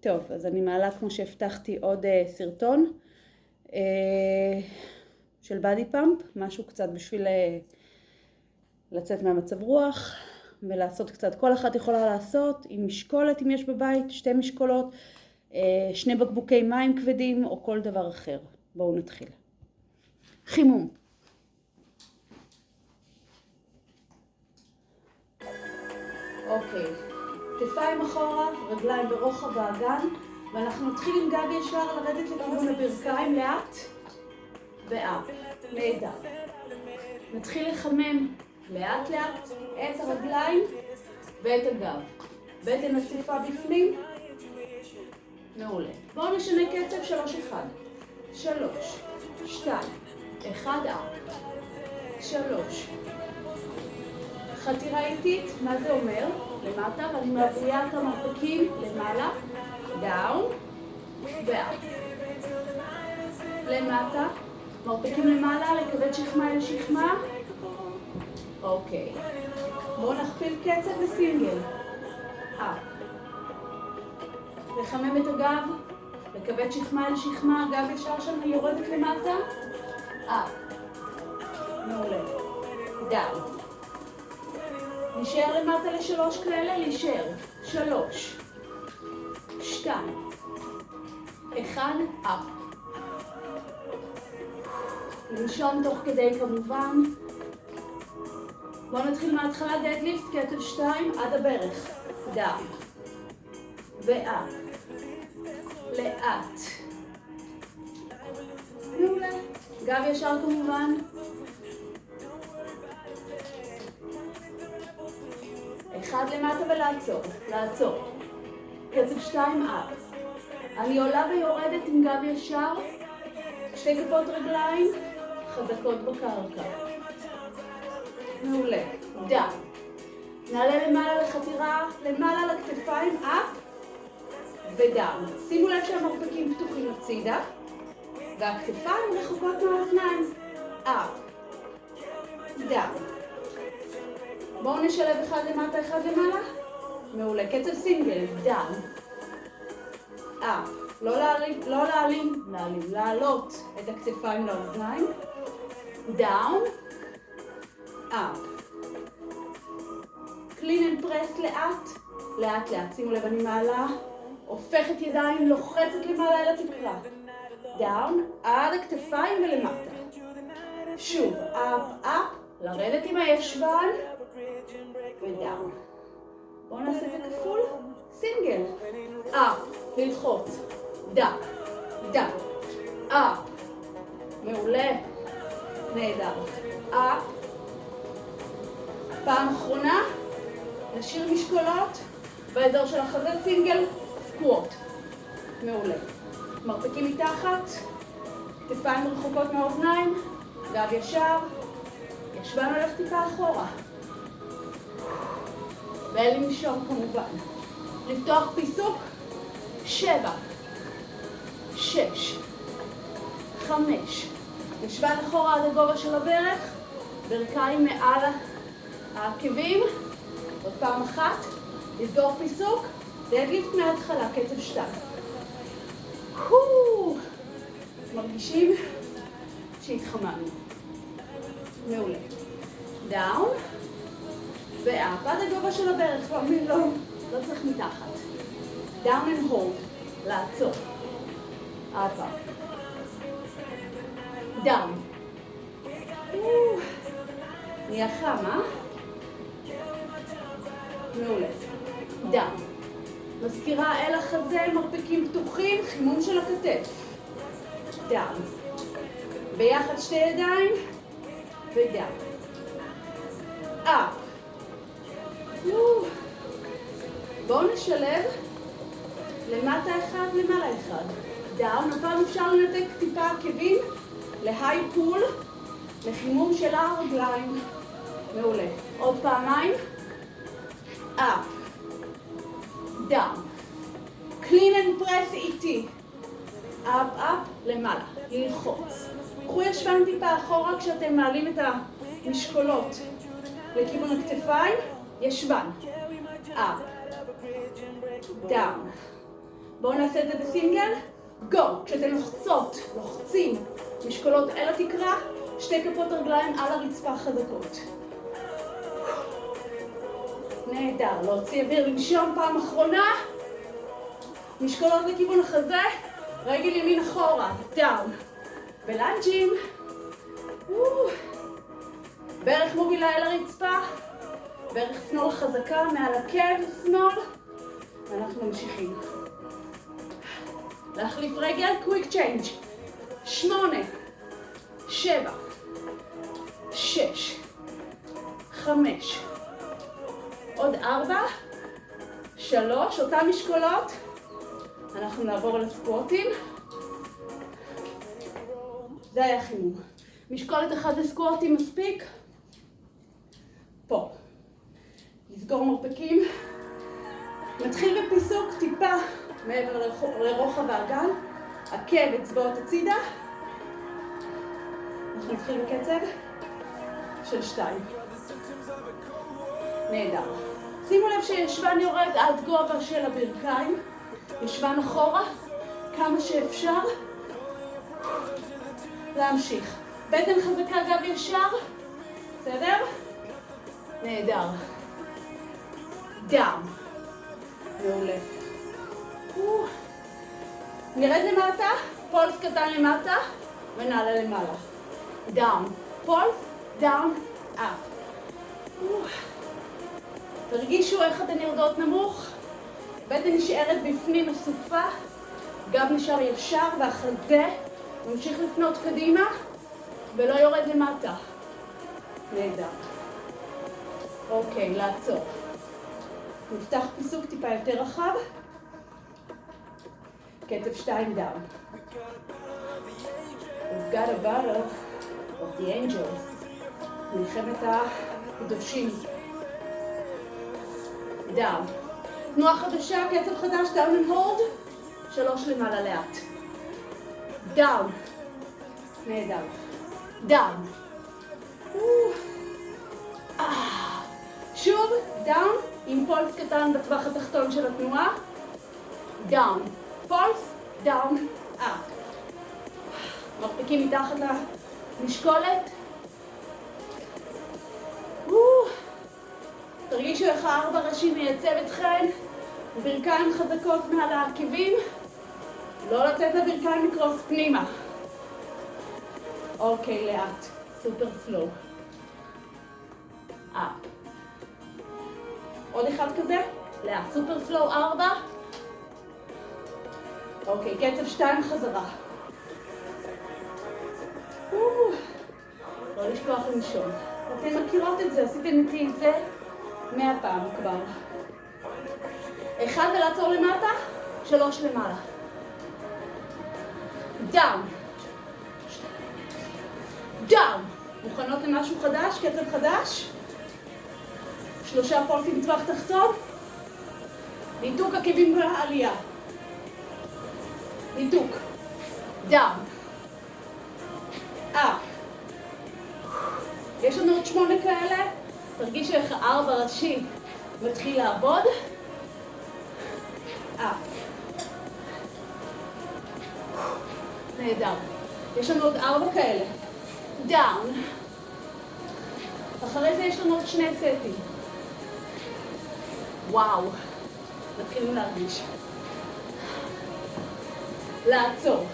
טוב, אז אני מעלה כמו שהבטחתי עוד סרטון של בדי פאמפ, משהו קצת בשביל לצאת מהמצב רוח ולעשות קצת, כל אחת יכולה לעשות עם משקולת אם יש בבית, 2 משקולות, 2 בקבוקי מים כבדים או כל דבר אחר. בואו נתחיל. חימום. אוקיי, כתפיים אחורה, רגליים ברוחב האגן, ואנחנו נתחיל עם גב ישר לרדת לכיוון הברכיים לאט ואף, נהדר. נתחיל לחמם לאט לאט את הרגליים ואת הגב. בטן אסופה בפנים. מעולה. בואו נשנה קצב 3-1. 3, 2, 1, 3. חתירה איטית, מה זה אומר? למטה, ואני מעבירה את המרפקים למעלה, דאון ואפ. למטה, מרפקים למעלה, לכבד שכמה אל שכמה. אוקיי. בואו נכפיל קצב לסינגל. אפ. לחמם את הגב, לכבד שכמה אל שכמה, הגב ישר שם יורדת למטה. אפ. מעולה. דאון. נשאר למטה ל3 כאלה, להישאר. 3, 2, 1, אפ. לנשום תוך כדי כמובן. בואו נתחיל מההתחלה דדליפט, קצב 2 עד הברך. דאון. ואפ. לאט. מעולה. גב ישר כמובן. 1 למטה ולעצור. לעצור. קצב 2 אפ. אני עולה ויורדת עם גב ישר. 2 כפות רגליים חזקות בקרקע. מעולה. דאון. נעלה למעלה לחתירה, למעלה לכתפיים, אפ ודאון. שימו לב שהמרפקים פתוחים הצידה, והכתפיים רחוקות מהאוזניים. אפ, דאון. בואו נשלב 1 למטה, 1 למעלה. מעולה. קצב סינגל, דאון. אפ. לא להעלים, להעלות את הכתפיים לאוזניים. דאון. אפ. קלין אנד פרס לאט, לאט לאט. שימו לב, אני מעלה, הופכת ידיים, לוחצת למעלה אל התקרה. דאון, עד הכתפיים ולמטה. שוב, אפ, אפ, לרדת עם הישבן, ודאון. בואו נעשה את הכפול, סינגל. אפ, ללחוץ. דאון, דאון, אפ. מעולה. נהדר. אפ. פעם אחרונה, נשאיר משקולות באזור של החזה, סינגל, סקווט. מעולה. מרפקים מתחת, כתפיים רחוקות מהאוזניים, גב ישר, ישבן הולך טיפה אחורה. ולנשום כמובן. לפתוח פיסוק, 7, 6, 5. ישבן אחורה עד הגובה של הברך, ברכיים מעל העקבים. עוד פעם אחת, לסגור פיסוק, דדליפט מההתחלה, קצב 2. מרגישים שהתחממנו. מעולה. דאון, ואפ, עד הגובה של הברך, לא צריך מתחת. דאון and hold, לעצור. אפ. דאון. נהיה חם, מעולה. דאון. מזכירה אל החזה, מרפקים פתוחים, חימום של הכתף. דאון. ביחד 2 ידיים, ודאון. אפ. בואו נשלב למטה 1, למעלה 1. דאון, הפעם אפשר לנתק טיפה עקבים להיי פול, לחימום של הרגליים. מעולה. עוד פעמיים. אפ. דאון. קלין אנד פרס איטי. אפ, אפ, למעלה. ללחוץ. קחו ישבן טיפה אחורה כשאתם מעלים את המשקולות לכיוון הכתפיים. ישבן. אפ. דאון. בואו נעשה את זה בסינגל. גו. כשאתם לוחצים משקולות אל התקרה, שתי כפות רגליים על הרצפה חזקות. נהדר. להוציא אוויר, לנשום פעם אחרונה. משקולות לכיוון החזה, רגל ימין אחורה, דאון. בלנג'ים. ברך מובילה אל הרצפה, ברך שמאל חזקה מעל עקב שמאל, ואנחנו ממשיכים. להחליף רגל, קוויק צ'יינג'. 8, 7, 6, 5, עוד 4, 3, אותם משקולות. אנחנו נעבור לסקווטים. זה היה חימום. משקולת אחד לסקווטים מספיק. פה. לסגור מרפקים. נתחיל בפיסוק טיפה מעבר לרוחב האגן. עקב אצבעות הצידה. אנחנו נתחיל בקצב של 2. נהדר. שימו לב שישבן יורד עד גובה של הברכיים. ישבן אחורה, כמה שאפשר. להמשיך. בטן חזקה, גב ישר. בסדר? נהדר. דאון. מעולה. נרד למטה, פולס קטן למטה, ונעלה למעלה. דאון. פולס, דאון, אפ. תרגישו איך אתן יורדות נמוך. בטן נשארת בפנים אסופה, גב נשאר ישר והחזה ממשיך לפנות קדימה ולא יורד למטה. נהדר. אוקיי, לעצור. נפתח פיסוק טיפה יותר רחב. קצב 2 דאון. We've got a battle of the angels. מלחמת הקדושים. דאון. תנועה חדשה, קצב חדש, דאון and hold. 3 למעלה לאט. דאון. נהדר. דאון. שוב, דאון עם פולס קטן בטווח התחתון של התנועה. דאון. פולס, דאון, אפ. מרפקים מתחת למשקולת. תרגישו איך הארבע ראשי מייצב אתכן. ברכיים חזקות מעל העקבים. לא לתת לברכיים לקרוס פנימה. אוקיי, לאט. סופר סלו. אפ. עוד אחד כזה. לאט. סופר סלו 4. אוקיי, קצב 2 חזרה. לא לשכוח לנשום. אתן מכירות את זה, עשיתם איתי את זה 100 פעם כבר. 1 ולעצור למטה, 3 למעלה. דאון. דאון. מוכנות למשהו חדש, קצב חדש. 3 פולסים בטווח תחתון. ניתוק עקבים בעלייה. ניתוק. דאון. אפ. יש לנו עוד 8 כאלה. תרגישו איך 4 ראשי מתחיל לעבוד. אפ. נהדר. יש לנו עוד 4 כאלה. דאון. אחרי זה יש לנו עוד 2 סטים. וואו. מתחילים להרגיש. לעצור.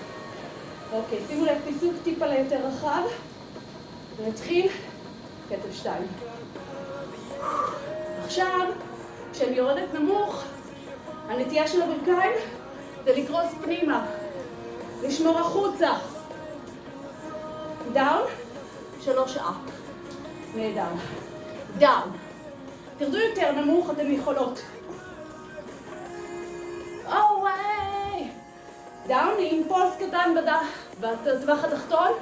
אוקיי, שימו לב פיסוק טיפה ליותר רחב. ונתחיל קצב 2. עכשיו, כשאני יורדת נמוך, הנטייה של הברכיים זה לקרוס פנימה. לשמור החוצה. דאון, 3 אפ. נהדר. דאון. תרדו יותר נמוך, אתם יכולות. וואי. דאון עם פולס קטן בטווח התחתון.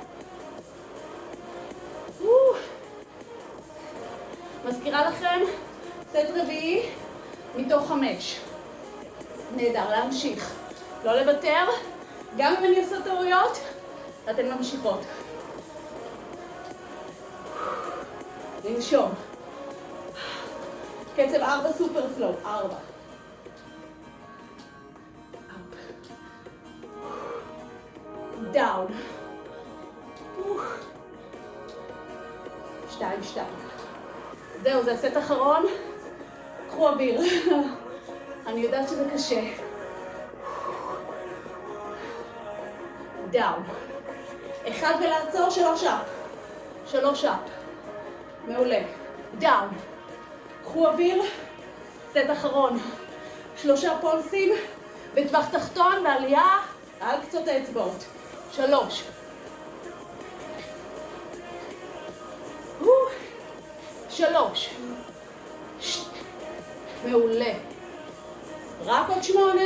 מזכירה לכם, סט רביעי מתוך 5. נהדר, להמשיך. לא לוותר. גם אם אני עושה טעויות, אתן ממשיכות. לנשום. קצב 4 סופר סלו. 4. אפ. דאון. 2, 2. זהו, זה הסט האחרון. קחו אוויר. אני יודעת שזה קשה. דאון. 1 ולעצור, 3 אפ. 3 אפ. מעולה. דאון. קחו אוויר. סט אחרון. 3 פולסים בטווח תחתון בעלייה על קצות האצבעות. 3. שלוש. מעולה. רק עוד 8.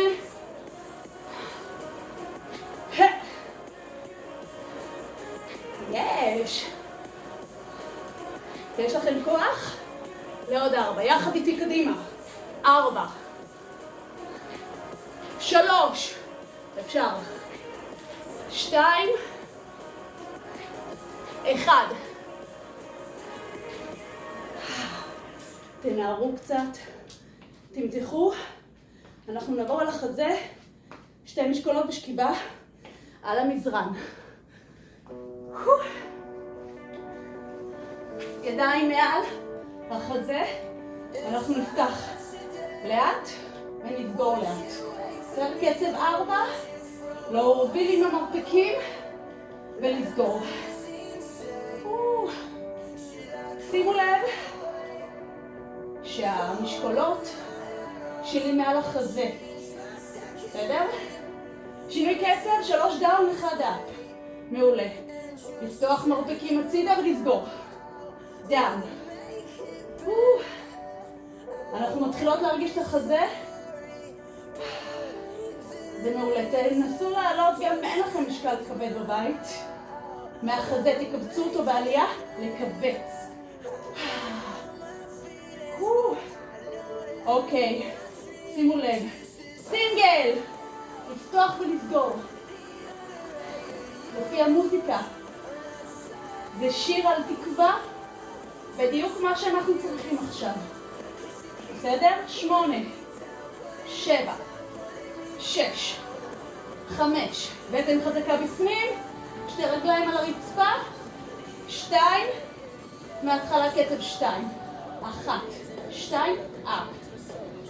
יש. יש לכם כוח? לעוד 4. יחד איתי קדימה. 4. 3. אפשר. 2. 1. תנערו קצת, תמתחו. אנחנו נעבור על החזה, 2 משקולות בשכיבה על המזרן. ידיים מעל החזה, אנחנו נפתח לאט ונסגור לאט. קצת קצב 4, להוביל עם המרפקים ולסגור. שימו לב שהמשקולות שלי מעל החזה, בסדר? שינוי קצב, 3 דאון, 1 אפ. מעולה. לפתוח מרפקים הצידה ולסגור. דאון. אנחנו מתחילות להרגיש את החזה. זה מעולה. תנסו לעלות גם אם אין לכם משקל כבד בבית. מהחזה תקבצו אותו בעלייה, לקבץ. אוקיי, שימו לב. סינגל! לפתוח ולסגור. לפי המוזיקה. זה שיר על תקווה, בדיוק מה שאנחנו צריכים עכשיו. בסדר? 8, 7, 6, 5. בטן חזקה בפנים, 2 רגליים על הרצפה, 2, מההתחלה קצב 2. 1, 2, אפ.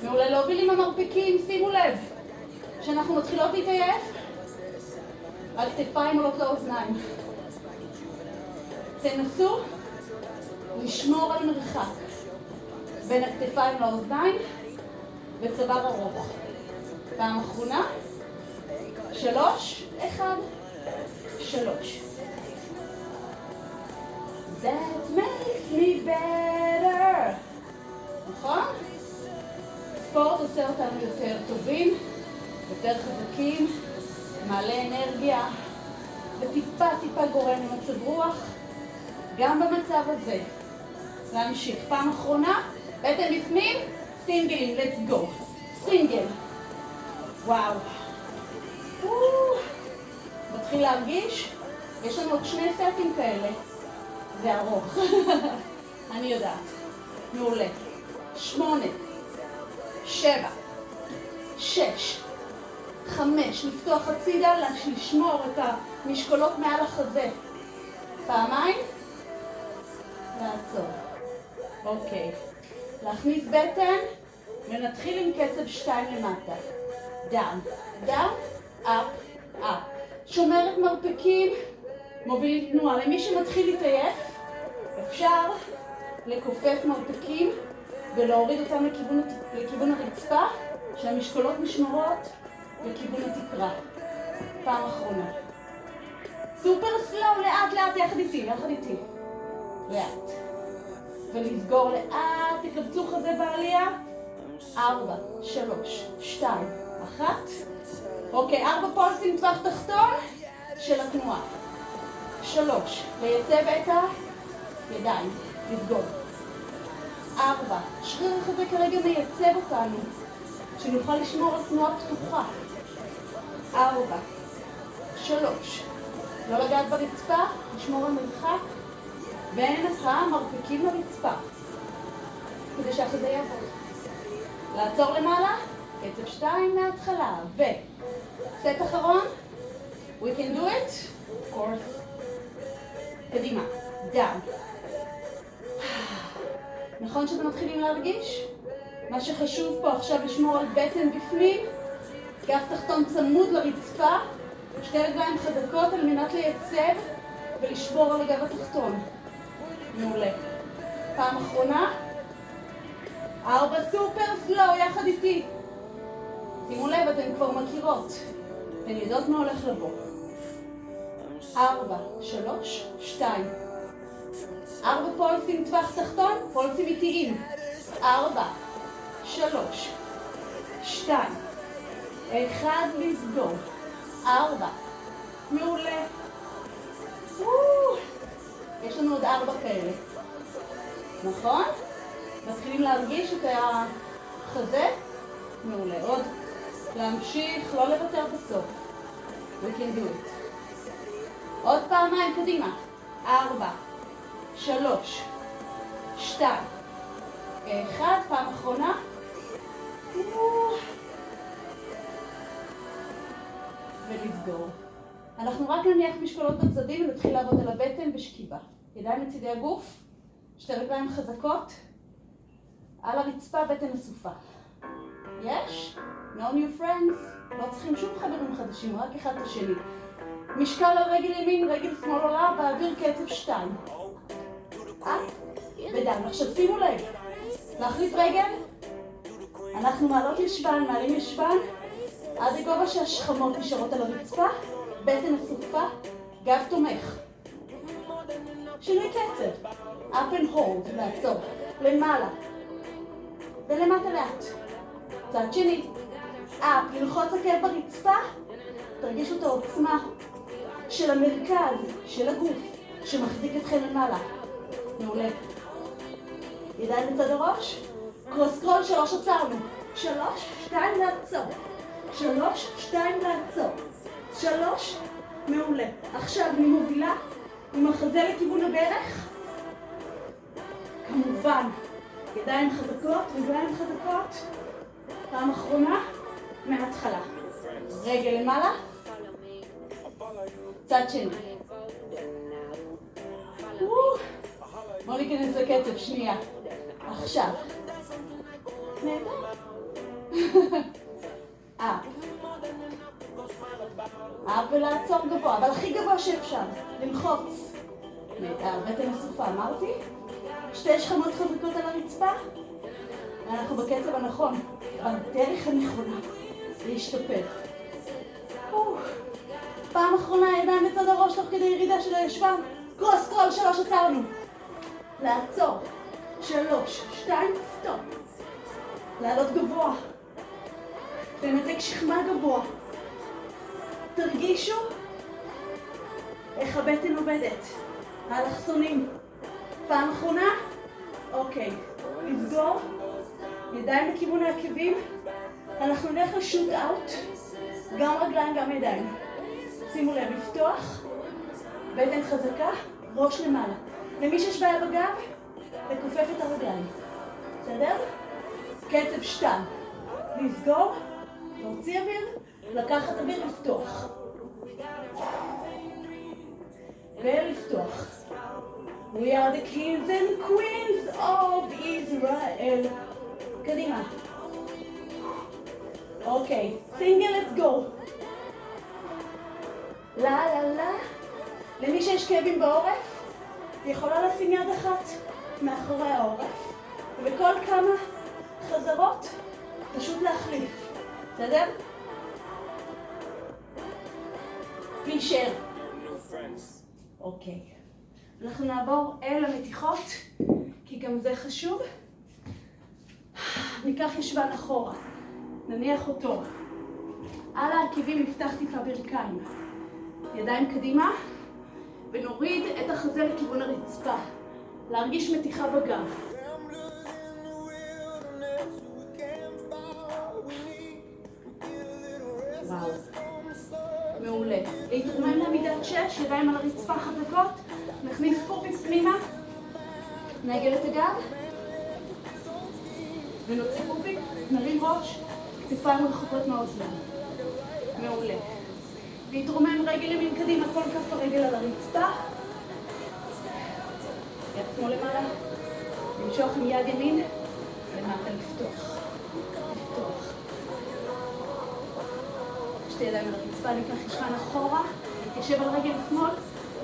מעולה, להוביל עם המרפקים, שימו לב שאנחנו מתחילות להתעייף, הכתפיים עולות לאוזניים. תנסו לשמור על מרחק בין הכתפיים לאוזניים וצוואר ארוך. פעם אחרונה, 3, 1, 3. That makes me better. נכון? ספורט עושה אותנו יותר טובים, יותר חזקים, מעלה אנרגיה, וטיפה גורם למצב רוח. גם במצב הזה. להמשיך. פעם אחרונה, בטן בפנים, סינגלים, let's go. סינגל. וואו. מתחיל להרגיש, יש לנו עוד 2 סטים כאלה. זה ארוך. אני יודעת. מעולה. 8, 7, 6, 5, לפתוח הצידה, לשמור את המשקולות מעל החזה. פעמיים, לעצור. אוקיי. להכניס בטן, ונתחיל עם קצב 2 למטה. דאון, דאון, אפ, אפ. שומרת מרפקים, מוביל תנועה. למי שמתחיל להתעייף, אפשר לכופף מרפקים ולהוריד אותם לכיוון הרצפה, שהמשקולות נשמרות לכיוון התקרה. פעם אחרונה. סופר סלואו, לאט יחד איתי. לאט. ולסגור לאט, תקבצו חזה בעלייה. 4, 3, 2, 1. אוקיי, 4 פולסים טווח תחתון של התנועה. 3, לייצב את הידיים, לסגור. 4, שריר החזה כרגע מייצב אותנו, שנוכל לשמור על תנועה פתוחה. 4, 3, לא לגעת ברצפה, לשמור על מרחק בין המרפקים לרצפה, כדי שהחזה יעבוד. לעצור למעלה, קצב 2 מההתחלה, וסט אחרון, We can do it? Of course. קדימה, down. נכון שאתם מתחילים להרגיש? מה שחשוב פה עכשיו לשמור על בטן בפנים, גב תחתון צמוד לרצפה, שתי רגליים חזקות על מנת לייצב ולשבור על הגב התחתון. מעולה. פעם אחרונה. 4 סופר סלו יחד איתי. שימו לב, אתן כבר מכירות. אתן יודעות מה הולך לבוא. 4, 3, 2. 4 פולסים טווח תחתון, פולסים איטיים. 4, 3, 2. 1, לסגור. 4. מעולה. יש לנו עוד 4 כאלה. נכון? מתחילים להרגיש את החזה? מעולה. עוד להמשיך, לא לוותר בסוף. We can do it. עוד פעמיים קדימה. 4, 3, 2, 1. פעם אחרונה. ולסגור. אנחנו רק נניח משקולות בצדדים ונתחיל לעבוד על הבטן בשכיבה. ידיים לצידי הגוף, שתי רגליים חזקות, על הרצפה בטן אסופה. יש? No new friends? לא צריכים שום חברים חדשים, רק אחד את השני. משקל על רגל ימין, רגל שמאל עולה, באוויר קצב 2. ודן, עכשיו שימו לב. להחליף רגל. אנחנו מעלות ישבן, מעלים ישבן, עד הגובה שהשכמות נשארות על הרצפה, בטן אסופה, גב תומך. שינוי קצב. up and hold, לעצור. למעלה. ולמטה לאט. צד שני. up, ללחוץ עקב ברצפה. תרגישו את העוצמה של המרכז, של הגוף, שמחזיק אתכם למעלה. מעולה. ידיים בצד הראש. קרוס קרול, 3 עצרנו. 3, 2 לעצור. 3, 2 לעצור. 3, מעולה. עכשיו אני מובילה עם החזה לכיוון הברך. כמובן, ידיים חזקות, רגליים חזקות. פעם אחרונה, מההתחלה. רגל למעלה. צד שני. בואו ניכנס לקצב, שנייה. עכשיו. ולעצור גבוה, אבל הכי גבוה שאפשר. ללחוץ. בטן אסופה, אמרתי? 2 שכמות חזקות על הרצפה. ואנחנו בקצב הנכון, בדרך הנכונה, להשתפר. פעם אחרונה, ידיים בצד הראש תוך כדי ירידה של הישבן. קרוס קרול, 3 עצרנו. לעצור. 3, 2, סטופ. לעלות גבוה. לנתק שכמה גבוה. תרגישו איך הבטן עובדת. האלכסונים. פעם אחרונה. אוקיי. לסגור. ידיים בכיוון העקבים. אנחנו נלך לשוט אאוט. גם רגליים, גם ידיים. שימו לב, לפתוח. בטן חזקה. ראש למעלה. למי שיש בעיה בגב, לכופף את הרגליים. בסדר? קצב 2. לסגור. להוציא אוויר. לקחת אוויר, לפתוח. ולפתוח. We are the kings and queens of Israel. קדימה. אוקיי, סינגל, let's go. לה לה לה. למי שיש כאבים בעורף, היא יכולה לשים יד אחת מאחורי העורף. ובכל כמה חזרות, פשוט להחליף. בסדר? פישר. אוקיי. אנחנו נעבור אל המתיחות, כי גם זה חשוב. ניקח ישבן אחורה. נניח אותו. על העקבים נפתח טיפה ברכיים. ידיים קדימה, ונוריד את החזה לכיוון הרצפה. להרגיש מתיחה בגב. וואו. מעולה. להתרומם לעמידת 6, ידיים על הרצפה חזקות. נכניס פופיק פנימה. נעגל את הגב. ונוציא פופיק. נרים ראש. כתפיים רחוקות מהאוזניים. מעולה. להתרומם רגל ימין קדימה, כל כף הרגל על הרצפה. יד שמאל למעלה. למשוך עם יד ימין. למטה לפתוח. לפתוח. שתי ידיים על הרצפה, ניקח ישכן אחורה. נתיישב על רגל שמאל.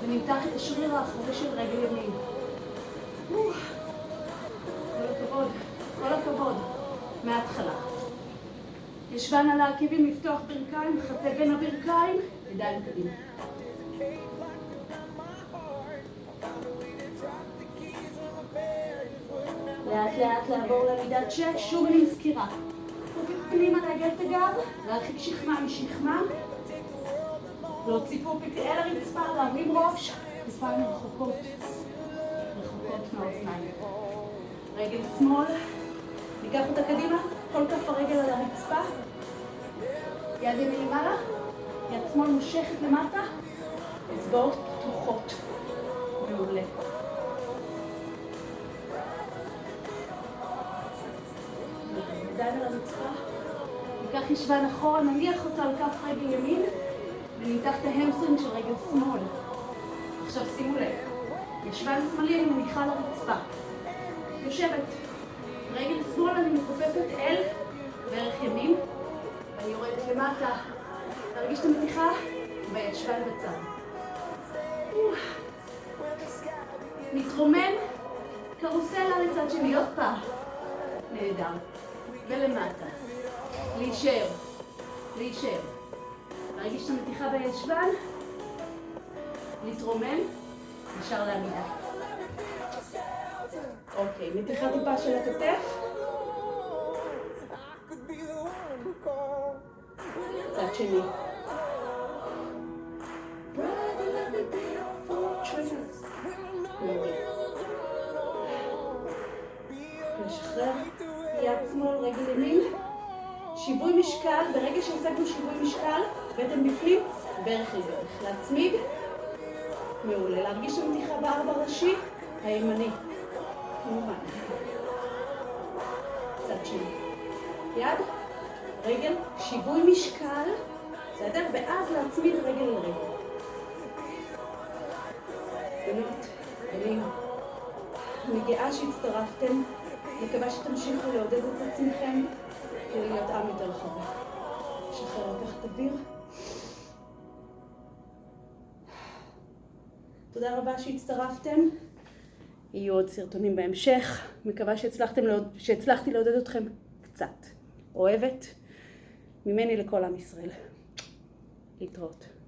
ונמתח את השריר האחורי של רגל ימין. כל הכבוד. כל הכבוד. מההתחלה. ישבן על העקבים, לפתוח ברכיים, חזה בין הברכיים, ידיים קדימה. לאט לאט לעבור לעמידת 6, שוב אני מזכירה. פופיק פנימה לעגל את הגב, להרחיק שכמה משכמה. להוציא פופיק אל הרצפה, להרים ראש, כתפיים רחוקות. רחוקות מהאוזניים. רגל שמאל, ניקח אותה קדימה, כל כף הרגל על הרצפה. יד ימין למעלה, יד שמאל מושכת למטה, אצבעות פתוחות. מעולה. ידיים על הרצפה, ניקח ישבן אחורה, נניח אותה על כף רגל ימין, ונמתח את ההמסטרינג של רגל שמאל. עכשיו שימו לב, ישבן שמאלי אני מניחה על הרצפה. יושבת. רגל שמאל אני מכופפת אל בערך ימין, ואני יורדת למטה. להרגיש את המתיחה וישבן בצד. מתרומם, קרוסלה לצד שני, עוד פעם. נהדר. ולמטה. להישאר. להישאר. להרגיש את המתיחה בישבן. להתרומם. נשאר לעמידה. אוקיי, מתיחה טיפה של הכתף. צד שני. נשחרר. יד שמאל, רגל ימין. שיווי משקל, ברגע שהשגנו שיווי משקל, בטן בפנים, ברך אל ברך. להצמיד. מעולה. להרגיש את המתיחה בארבע ראשי, הימני. כמובן. צד שני. יד, רגל, שיווי משקל, בסדר? ואז להצמיד רגל לרגל. באמת, באמת. אני גאה שהצטרפתם. מקווה שתמשיכו לעודד את עצמכם כדי להיות עם יותר חזק. שחרר לקחת אוויר. תודה רבה שהצטרפתם. יהיו עוד סרטונים בהמשך. מקווה שהצלחתי לעודד אתכם קצת. אוהבת. ממני לכל עם ישראל. להתראות.